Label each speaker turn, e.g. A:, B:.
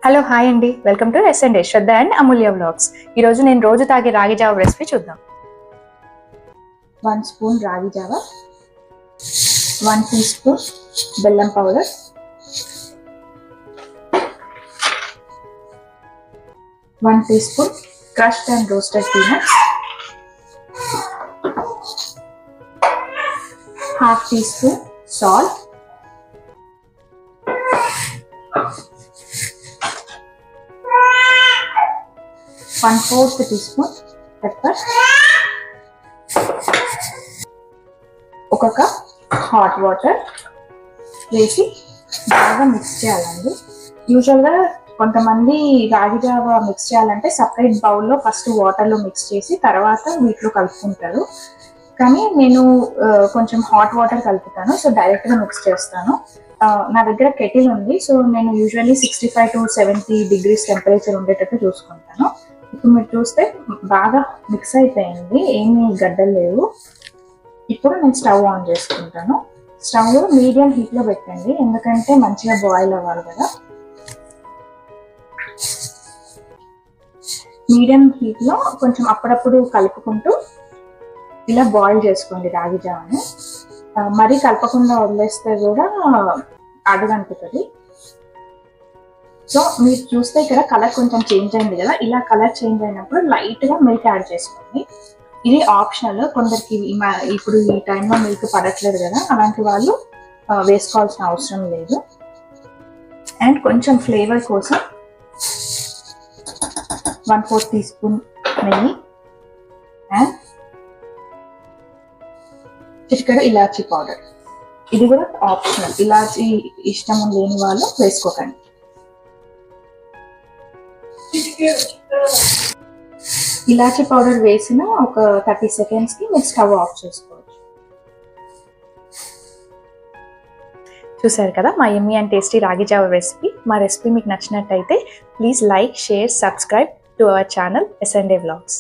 A: Hello hi అండి, welcome to S&A Shraddha and Amulya vlogs. ఈరోజు నేను రోజు తాగే రాగి జావ రెసిపీ చూద్దాం. 1 స్పూన్ రాగి జావ, 1 టీ స్పూన్ బెల్లం powder, 1 teaspoon crushed and roasted peanuts, 1/2 teaspoon salt, 1/4 teaspoon pepper, ఒక కప్ హాట్ వాటర్ వేసి బాగా మిక్స్ చేయాలండి. యూజువల్గా కొంతమంది రాగి జావ మిక్స్ చేయాలంటే సపరేట్ బౌల్లో ఫస్ట్ వాటర్లో మిక్స్ చేసి తర్వాత వీటిలో కలుపుకుంటారు. కానీ నేను కొంచెం హాట్ వాటర్ కలుపుతాను, సో డైరెక్ట్గా మిక్స్ చేస్తాను. నా దగ్గర కెటిల్ ఉంది, సో నేను యూజువల్లీ 65 to 70 degrees టెంపరేచర్ ఉండేటట్టు చూసుకుంటాను. ఇప్పుడు మీరు చూస్తే బాగా మిక్స్ అయిపోయింది, ఏమీ గడ్డలు లేవు. ఇప్పుడు నేను స్టవ్ ఆన్ చేసుకుంటాను. స్టవ్ మీడియం హీట్లో పెట్టండి, ఎందుకంటే మంచిగా బాయిల్ అవ్వాలి కదా. మీడియం హీట్లో కొంచెం అప్పుడప్పుడు కలుపుకుంటూ ఇలా బాయిల్ చేసుకోండి రాగి జావని. మరీ కలపకుండా వదిలేస్తే కూడా అడుగంటుతుంది. సో మీరు చూస్తే ఇక్కడ కలర్ కొంచెం చేంజ్ అయింది కదా, ఇలా కలర్ చేంజ్ అయినప్పుడు లైట్గా మిల్క్ యాడ్ చేసుకోండి. ఇది ఆప్షనల్, కొందరికి ఇప్పుడు ఈ టైంలో మిల్క్ పడట్లేదు కదా, అలాంటి వాళ్ళు వేసుకోవాల్సిన అవసరం లేదు. అండ్ కొంచెం ఫ్లేవర్ కోసం 1/4 టీ స్పూన్ నెయ్యి అండ్ చిటికెడు ఇలాచీ పౌడర్. ఇది కూడా ఆప్షనల్, ఇలాచీ ఇష్టం లేని వాళ్ళు వేసుకోకండి. ఇలాచీ పౌడర్ వేసిన ఒక 30 సెకండ్స్కి మీరు స్టవ్ ఆఫ్ చేసుకోవచ్చు. చూసారు కదా మా యమ్మీ అండ్ టేస్టీ రాగి జావ రెసిపీ. మా రెసిపీ మీకు నచ్చినట్టయితే please like, share, subscribe to our channel S&A vlogs.